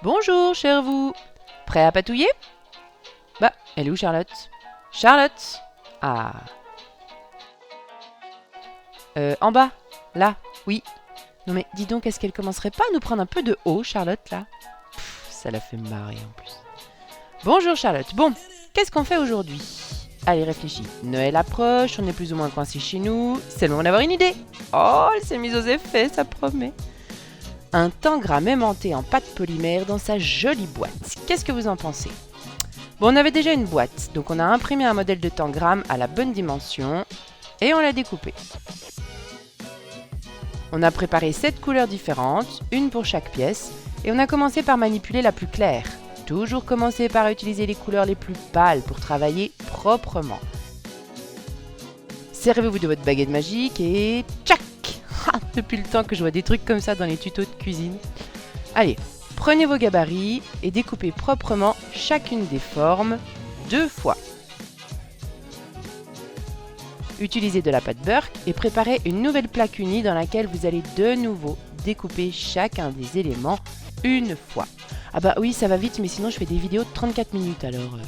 Bonjour, cher vous. Prêt à patouiller? Bah, elle est où Charlotte? Charlotte? Ah. En bas. Là. Oui. Non mais dis donc, est-ce qu'elle commencerait pas à nous prendre un peu de haut, Charlotte, là? Ça la fait marrer en plus. Bonjour Charlotte. Bon, qu'est-ce qu'on fait aujourd'hui? Allez, réfléchis. Noël approche, on est plus ou moins coincés chez nous. C'est le moment d'avoir une idée. Oh, elle s'est mise aux effets, ça promet. Un tangram aimanté en pâte polymère dans sa jolie boîte. Qu'est-ce que vous en pensez? Bon, on avait déjà une boîte, donc on a imprimé un modèle de tangram à la bonne dimension et on l'a découpé. On a préparé 7 couleurs différentes, une pour chaque pièce, et on a commencé par manipuler la plus claire. Toujours commencer par utiliser les couleurs les plus pâles pour travailler proprement. Servez-vous de votre baguette magique et tchac! Depuis le temps que je vois des trucs comme ça dans les tutos de cuisine. Allez, prenez vos gabarits et découpez proprement chacune des formes 2 fois. Utilisez de la pâte Burke et préparez une nouvelle plaque unie dans laquelle vous allez de nouveau découper chacun des éléments une fois. Ah bah oui, ça va vite, mais sinon je fais des vidéos de 34 minutes alors.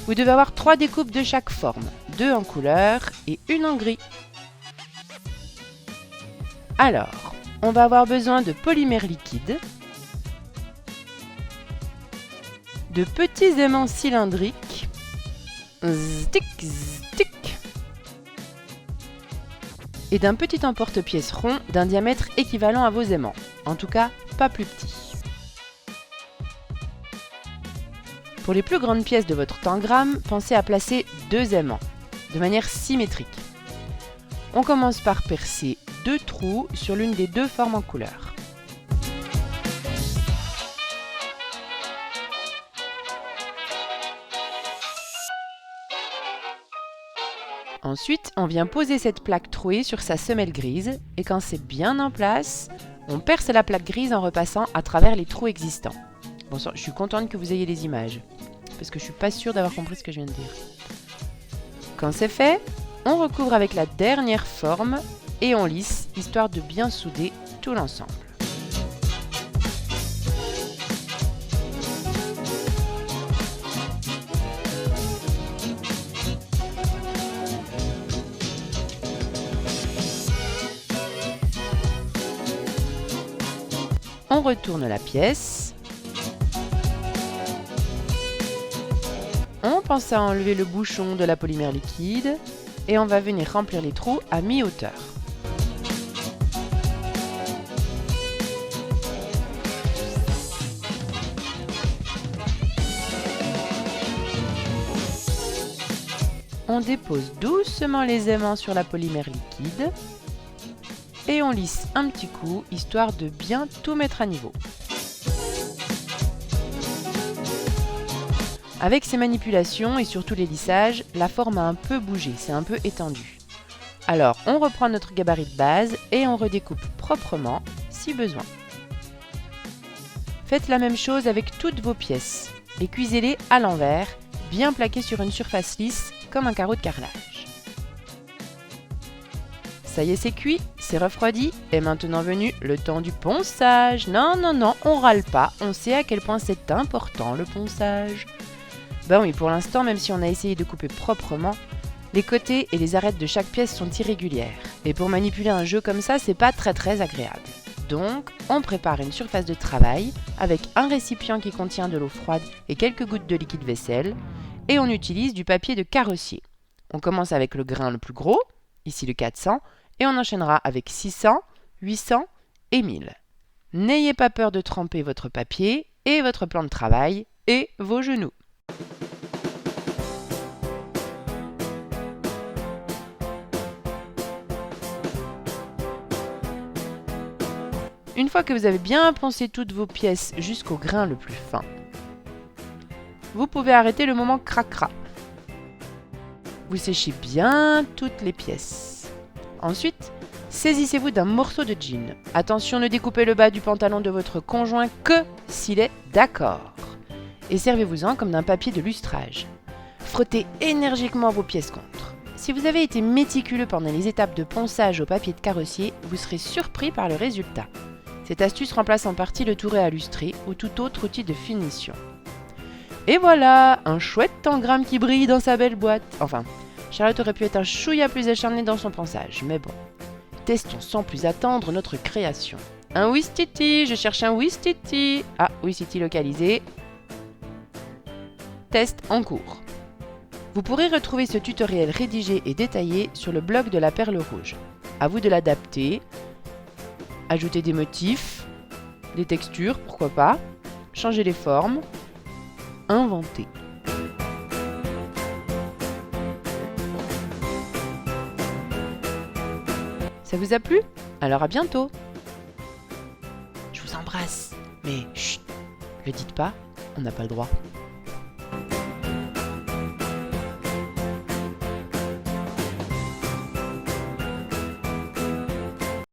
Vous devez avoir 3 découpes de chaque forme, 2 en couleur et une en gris. Alors, on va avoir besoin de polymère liquide, de petits aimants cylindriques, stick, stick, et d'un petit emporte-pièce rond d'un diamètre équivalent à vos aimants, en tout cas pas plus petit. Pour les plus grandes pièces de votre tangram, pensez à placer 2 aimants, de manière symétrique. On commence par percer 2 trous sur l'une des 2 formes en couleur. Ensuite, on vient poser cette plaque trouée sur sa semelle grise et quand c'est bien en place, on perce la plaque grise en repassant à travers les trous existants. Bon, je suis contente que vous ayez les images, parce que je suis pas sûre d'avoir compris ce que je viens de dire. Quand c'est fait, on recouvre avec la dernière forme et on lisse, histoire de bien souder tout l'ensemble. On retourne la pièce. On pense à enlever le bouchon de la polymère liquide et on va venir remplir les trous à mi-hauteur. On dépose doucement les aimants sur la polymère liquide et on lisse un petit coup, histoire de bien tout mettre à niveau. Avec ces manipulations et surtout les lissages, la forme a un peu bougé, c'est un peu étendu. Alors, on reprend notre gabarit de base et on redécoupe proprement si besoin. Faites la même chose avec toutes vos pièces et cuisez-les à l'envers, bien plaquées sur une surface lisse comme un carreau de carrelage. Ça y est, c'est cuit, c'est refroidi, et maintenant venu le temps du ponçage. Non, non, non, on râle pas, on sait à quel point c'est important le ponçage. Ben oui, pour l'instant, même si on a essayé de couper proprement, les côtés et les arêtes de chaque pièce sont irrégulières. Et pour manipuler un jeu comme ça, c'est pas très agréable. Donc, on prépare une surface de travail avec un récipient qui contient de l'eau froide et quelques gouttes de liquide vaisselle, et on utilise du papier de carrossier. On commence avec le grain le plus gros, ici le 400, et on enchaînera avec 600, 800 et 1000. N'ayez pas peur de tremper votre papier et votre plan de travail et vos genoux. Une fois que vous avez bien poncé toutes vos pièces jusqu'au grain le plus fin, vous pouvez arrêter le moment cracra. Vous séchez bien toutes les pièces. Ensuite, saisissez-vous d'un morceau de jean. Attention, ne découpez le bas du pantalon de votre conjoint que s'il est d'accord. Et servez-vous-en comme d'un papier de lustrage. Frottez énergiquement vos pièces contre. Si vous avez été méticuleux pendant les étapes de ponçage au papier de carrossier, vous serez surpris par le résultat. Cette astuce remplace en partie le touret à lustrer ou tout autre outil de finition. Et voilà, un chouette engramme qui brille dans sa belle boîte. Enfin, Charlotte aurait pu être un chouïa plus acharnée dans son ponçage, mais bon. Testons sans plus attendre notre création. Un Ouistiti, je cherche un Ouistiti. Ah, Ouistiti localisé. Test en cours. Vous pourrez retrouver ce tutoriel rédigé et détaillé sur le blog de la Perle Rouge. À vous de l'adapter, ajouter des motifs, des textures, pourquoi pas, changer les formes, inventer. Ça vous a plu? Alors à bientôt! Je vous embrasse, mais chut, le dites pas, on n'a pas le droit.